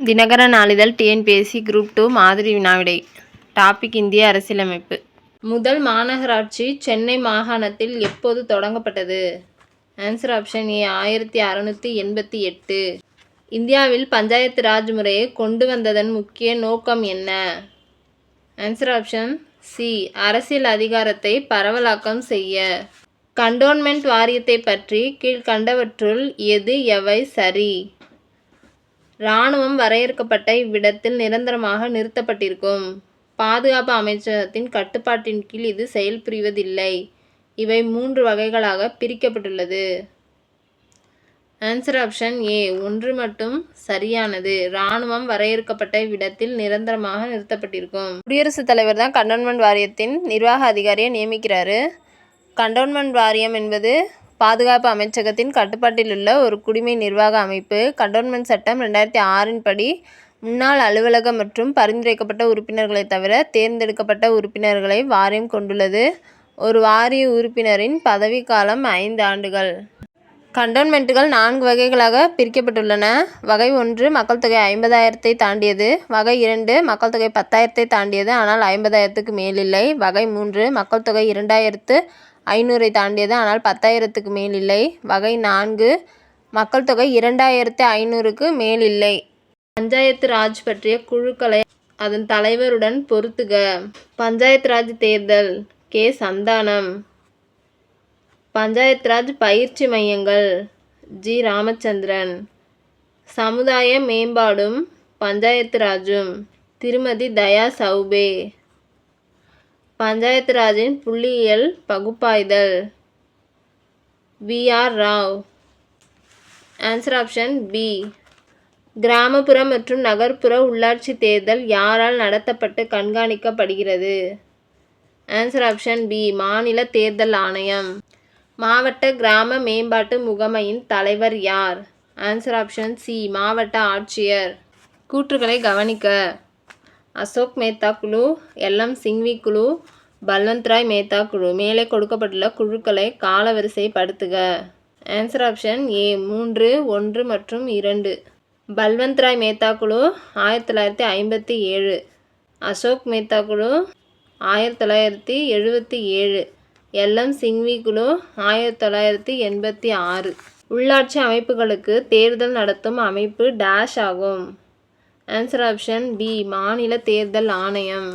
தினகர நாளிதழ் TNPSC group 2 மாதிரி வினாவிடை. Topic இந்திய அரசியலமைப்பு. முதல் மாநகராட்சி சென்னை மாகாணத்தில் எப்போது தொடங்கப்பட்டது? Answer option A 1688. இந்தியாவில் பஞ்சாயத்து ராஜ் முறையை கொண்டு வந்ததன் முக்கிய நோக்கம் என்ன? ஆன்சர் ஆப்ஷன் சி அரசியல் அதிகாரத்தை பரவலாக்கம் செய்ய. கண்டோன்மெண்ட் வாரியத்தை பற்றி கீழ்கண்டவற்றுள் எவை சரி? இராணுவம் வரையறுக்கப்பட்ட இவ்விடத்தில் நிரந்தரமாக நிறுத்தப்பட்டிருக்கும். பாதுகாப்பு அமைச்சகத்தின் கட்டுப்பாட்டின் கீழ் இது செயல்புரிவதில்லை. இவை 3 வகைகளாக பிரிக்கப்பட்டுள்ளது. ஆன்சர் ஆப்ஷன் ஏ 1 மட்டும் சரியானது. இராணுவம் வரையறுக்கப்பட்ட இவ்விடத்தில் நிரந்தரமாக நிறுத்தப்பட்டிருக்கும். குடியரசுத் தலைவர் தான் கண்டோன்மெண்ட் வாரியத்தின் நிர்வாக அதிகாரியை நியமிக்கிறாரு. கண்டோன்மெண்ட் வாரியம் என்பது பாதுகாப்பு அமைச்சகத்தின் கட்டுப்பாட்டில் உள்ள ஒரு குடிமை நிர்வாக அமைப்பு. கண்டோன்மெண்ட் சட்டம் 2006 படி முன்னாள் அலுவலக மற்றும் பரிந்துரைக்கப்பட்ட உறுப்பினர்களை தவிர தேர்ந்தெடுக்கப்பட்ட உறுப்பினர்களை வாரியம் கொண்டுள்ளது. ஒரு வாரிய உறுப்பினரின் பதவிக்காலம் 5 ஆண்டுகள். கண்டோன்மெண்ட்டுகள் 4 வகைகளாக பிரிக்கப்பட்டுள்ளன. வகை 1 மக்கள் தொகை 50,000 தாண்டியது. வகை 2 மக்கள் தொகை 10,000 தாண்டியது ஆனால் 50,000க்கு மேல் இல்லை. வகை 3 மக்கள் தொகை 2,500 தாண்டியது ஆனால் 10,000க்கு மேல் இல்லை. வகை 4 மக்கள் தொகை 2,500க்கு மேல் இல்லை. பஞ்சாயத்து ராஜ் பற்றிய குழுக்களை அதன் தலைவருடன் பொருத்துக. பஞ்சாயத்து ராஜ் தேர்தல் கே. சந்தானம். பஞ்சாயத்து ராஜ் பயிற்சி மையங்கள் ஜி. ராமச்சந்திரன். சமுதாய மேம்பாடும் பஞ்சாயத்து ராஜும் திருமதி தயா சௌபே. பஞ்சாயத்து ராஜின் புள்ளியியல் பகுப்பாய்தல் V. R. Rao. Answer option B. கிராமப்புற மற்றும் நகர்ப்புற உள்ளாட்சி தேர்தல் யாரால் நடத்தப்பட்டு கண்காணிக்கப்படுகிறது? Answer option B. மாநில தேர்தல் ஆணையம். மாவட்ட கிராம மேம்பாட்டு முகமையின் தலைவர் யார்? Answer option C. மாவட்ட ஆட்சியர். கூற்றுகளை கவனிக்க. அசோக் மேத்தா குழு, எல்.எம். சிங்வி குழு, பல்வந்த்ராய் மேத்தா குழு. மேலே கொடுக்கப்பட்டுள்ள குழுக்களை காலவரிசைப்படுத்துக. ஆன்சர் ஆப்ஷன் ஏ 3, 1 மற்றும் 2. பல்வந்த்ராய் மேத்தா குழு 1957. அசோக் மேத்தா குழு 1977. எல்.எம். சிங்வி குழு 1986. உள்ளாட்சி அமைப்புகளுக்கு தேர்தல் நடத்தும் அமைப்பு டேஷ் ஆகும். Answer option B. மாநில தேர்தல் ஆணையம்.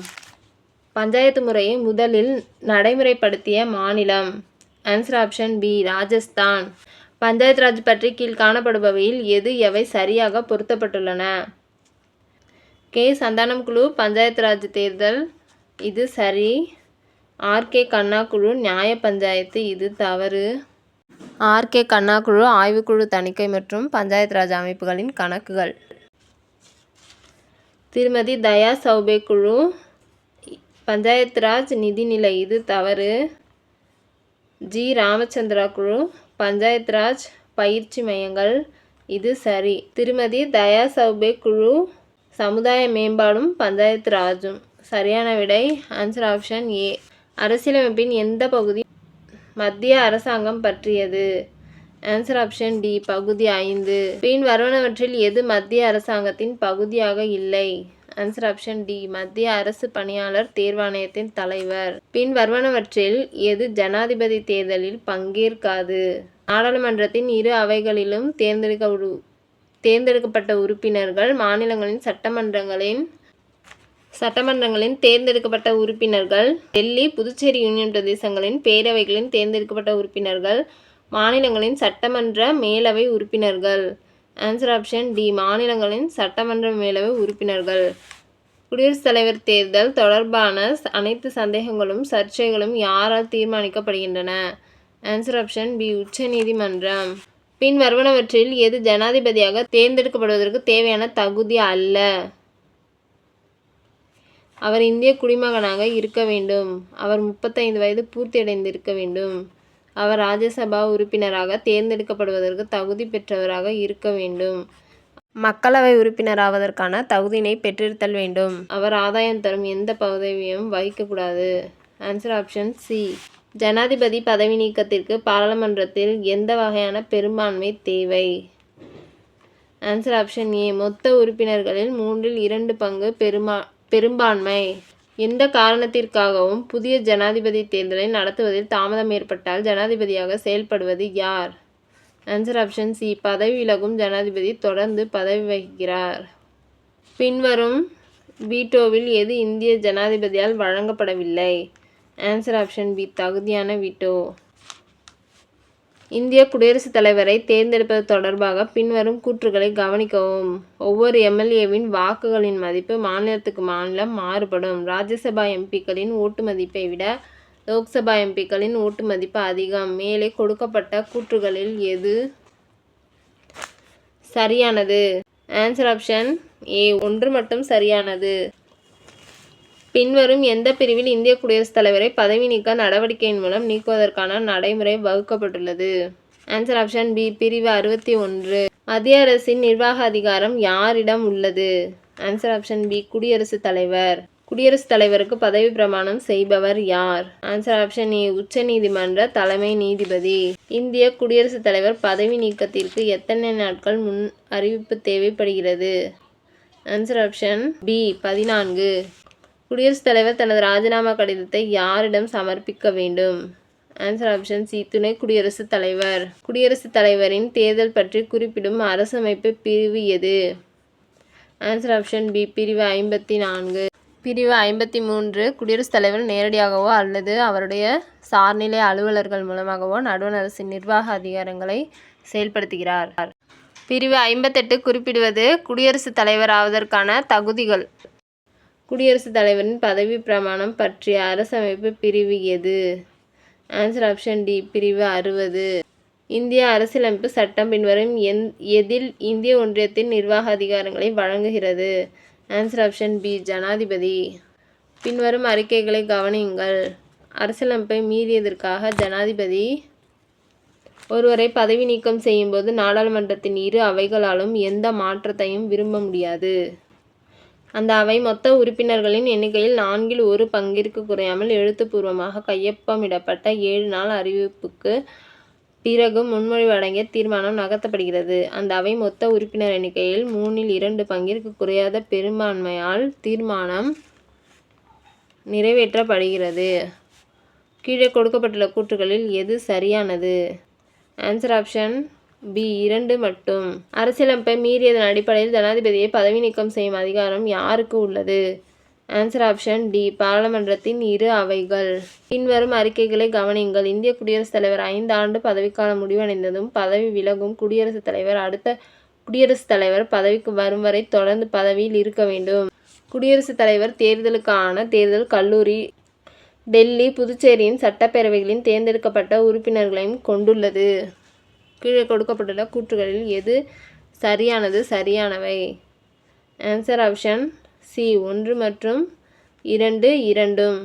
பஞ்சாயத்து முறையை முதலில் நடைமுறைப்படுத்திய மாநிலம்? Answer option B. Rajasthan. Panchayat raj பற்றி கீழ் காணப்படுபவையில் எவை சரியாக பொருத்தப்பட்டுள்ளன? கே. சந்தானம் குழு பஞ்சாயத்து ராஜ் தேர்தல் இது சரி. ஆர்.கே. கண்ணா குழு நியாய பஞ்சாயத்து இது தவறு. ஆர்.கே. கண்ணா குழு ஆய்வுக்குழு தணிக்கை மற்றும் பஞ்சாயத்து ராஜ் அமைப்புகளின் கணக்குகள். திருமதி தயா சௌபே குழு பஞ்சாயத்து ராஜ் நிதிநிலை இது தவறு. ஜி. ராமச்சந்திரா குழு பஞ்சாயத்து ராஜ் பயிற்சி மையங்கள் இது சரி. திருமதி தயா சௌபே குழு சமுதாய மேம்பாடும் பஞ்சாயத்து ராஜும். சரியான விடை ஆன்சர் ஆப்ஷன் ஏ. அரசியலமைப்பின் எந்த பகுதி மத்திய அரசாங்கம் பற்றியது? Answer option D. பகுதி 5. பின் வருவனவற்றில் எது மத்திய அரசாங்கத்தின் பகுதியாக இல்லை? Answer option D. மத்திய அரசு பணியாளர் தேர்வாணையத்தின் தலைவர். பின் வருவனவற்றில் எது ஜனாதிபதி தேர்தலில் பங்கேற்காது? நாடாளுமன்றத்தின் இரு அவைகளிலும் தேர்ந்தெடுக்கப்பட்ட உறுப்பினர்கள், மாநிலங்களின் சட்டமன்றங்களின் தேர்ந்தெடுக்கப்பட்ட உறுப்பினர்கள், டெல்லி, புதுச்சேரி யூனியன் பிரதேசங்களின் பேரவைகளின் தேர்ந்தெடுக்கப்பட்ட உறுப்பினர்கள், மாநிலங்களின் சட்டமன்ற மேலவை உறுப்பினர்கள். Answer option D. மாநிலங்களின் சட்டமன்ற மேலவை உறுப்பினர்கள். குடியரசுத் தலைவர் தேர்தல் தொடர்பான அனைத்து சந்தேகங்களும் சர்ச்சைகளும் யாரால் தீர்மானிக்கப்படுகின்றன? Answer option B. உச்ச நீதிமன்றம். பின் வருவனவற்றில் எது ஜனாதிபதியாக தேர்ந்தெடுக்கப்படுவதற்கு தேவையான தகுதி அல்ல? அவர் இந்திய குடிமகனாக இருக்க வேண்டும். அவர் 35 வயது பூர்த்தியடைந்திருக்க வேண்டும். அவர் ராஜ்யசபா உறுப்பினராக தேர்ந்தெடுக்கப்படுவதற்கு தகுதி பெற்றவராக இருக்க வேண்டும். மக்களவை உறுப்பினராவதற்கான தகுதியினை பெற்றிருத்தல் வேண்டும். அவர் ஆதாயம் தரும் எந்த பதவியும் வகிக்கக்கூடாது. Answer option C. ஜனாதிபதி பதவி நீக்கத்திற்கு பாராளுமன்றத்தில் எந்த வகையான பெரும்பான்மை தேவை? ஆன்சர் ஆப்ஷன் ஏ மொத்த உறுப்பினர்களில் 2 பங்கு பெரும்பான்மை. எந்த காரணத்திற்காகவும் புதிய ஜனாதிபதி தேர்தலை நடத்துவதில் தாமதம் ஏற்பட்டால் ஜனாதிபதியாக செயல்படுவது யார்? ஆன்சர் ஆப்ஷன் சி பதவி விலகும் ஜனாதிபதி தொடர்ந்து பதவி வகிக்கிறார். பின்வரும் வீட்டோவில் எது இந்திய ஜனாதிபதியால் வழங்கப்படவில்லை? ஆன்சர் ஆப்ஷன் பி தகுதியான வீட்டோ. இந்திய குடியரசுத் தலைவரை தேர்ந்தெடுப்பது தொடர்பாக பின்வரும் கூற்றுகளை கவனிக்கவும். ஒவ்வொரு எம்எல்ஏவின் வாக்குகளின் மதிப்பு மாநிலத்துக்கு மாநிலம் மாறுபடும். ராஜ்யசபா எம்பிக்களின் ஓட்டு மதிப்பை விட லோக்சபா எம்பிக்களின் ஓட்டு மதிப்பு அதிகம். மேலே கொடுக்கப்பட்ட கூற்றுகளில் எது சரியானது? ஆன்சர் ஆப்ஷன் ஏ 1 மட்டும் சரியானது. பின்வரும் எந்த பிரிவில் இந்திய குடியரசுத் தலைவரை பதவி நீக்க நடவடிக்கையின் மூலம் நீக்குவதற்கான நடைமுறை வகுக்கப்பட்டுள்ளது? ஆன்சர் ஆப்ஷன் பி பிரிவு 61. மத்திய அரசின் நிர்வாக அதிகாரம் யாரிடம் உள்ளது? ஆன்சர் ஆப்ஷன் பி குடியரசுத் தலைவர். குடியரசுத் தலைவருக்கு பதவி பிரமாணம் செய்பவர் யார்? ஆன்சர் ஆப்ஷன் ஏ உச்சநீதிமன்ற தலைமை நீதிபதி. இந்திய குடியரசுத் தலைவர் பதவி நீக்கத்திற்கு எத்தனை நாட்கள் முன் அறிவிப்பு தேவைப்படுகிறது? Answer option B 14. குடியரசுத் தலைவர் தனது ராஜினாமா கடிதத்தை யாரிடம் சமர்ப்பிக்க வேண்டும்? ஆன்சர் ஆப்ஷன் சி துணை குடியரசுத் தலைவர். குடியரசுத் தலைவரின் தேர்தல் பற்றி குறிப்பிடும் அரசமைப்பு பிரிவு எது? ஆன்சர் ஆப்ஷன் பி பிரிவு 54. பிரிவு 53 குடியரசுத் தலைவர் நேரடியாகவோ அல்லது அவருடைய சார்நிலை அலுவலர்கள் மூலமாகவோ நடுவண் அரசின் நிர்வாக அதிகாரங்களை செயல்படுத்துகிறார். பிரிவு 58 குறிப்பிடுவது குடியரசுத் தலைவர் ஆவதற்கான தகுதிகள். குடியரசுத் தலைவரின் பதவி பிரமாணம் பற்றிய அரசமைப்பு பிரிவு எது? ஆன்சர் ஆப்ஷன் டி பிரிவு 60. இந்திய அரசியலமைப்பு சட்டம் பின்வரும் எதில் இந்திய ஒன்றியத்தின் நிர்வாக அதிகாரங்களை வழங்குகிறது? ஆன்சர் ஆப்ஷன் பி ஜனாதிபதி. பின்வரும் அறிக்கைகளை கவனியுங்கள். அரசியலமைப்பை மீறியதற்காக ஜனாதிபதி ஒருவரை பதவி நீக்கம் செய்யும்போது நாடாளுமன்றத்தின் இரு அவைகளாலும் எந்த மாற்றத்தையும் விரும்ப முடியாது. அந்த அவை மொத்த உறுப்பினர்களின் எண்ணிக்கையில் 1/4 பங்கிற்கு குறையாமல் எழுத்துப்பூர்வமாக கையொப்பமிடப்பட்ட 7 நாள் அறிவிப்புக்கு பிறகு முன்மொழிவு அடங்கிய தீர்மானம் நகர்த்தப்படுகிறது. அந்த அவை மொத்த உறுப்பினர் எண்ணிக்கையில் 3/2 பங்கிற்கு குறையாத பெரும்பான்மையால் தீர்மானம் நிறைவேற்றப்படுகிறது. கீழே கொடுக்கப்பட்டுள்ள கூற்றுகளில் எது சரியானது? ஆன்சர் ஆப்ஷன் பி 2 மட்டும். அரசியலமைப்பை மீறியதன் அடிப்படையில் ஜனாதிபதியை பதவி நீக்கம் செய்யும் அதிகாரம் யாருக்கு உள்ளது? ஆன்சர் ஆப்ஷன் டி பாராளுமன்றத்தின் இரு அவைகள். பின்வரும் அறிக்கைகளை கவனியுங்கள். இந்திய குடியரசுத் தலைவர் 5 ஆண்டு பதவிக்காலம் முடிவடைந்ததும் பதவி விலகும் குடியரசுத் தலைவர் அடுத்த குடியரசுத் தலைவர் பதவிக்கு வரும் வரை தொடர்ந்து பதவியில் இருக்க வேண்டும். குடியரசுத் தலைவர் தேர்தலுக்கான தேர்தல் கல்லூரி டெல்லி புதுச்சேரியின் சட்டப்பேரவைகளின் தேர்ந்தெடுக்கப்பட்ட உறுப்பினர்களையும் கொண்டுள்ளது. கீழே கொடுக்கப்பட்டுள்ள கூற்றுகளில் எது சரியானது சரியானவை? ஆன்சர் ஆப்ஷன் சி 1 மற்றும் 2 இரண்டும்.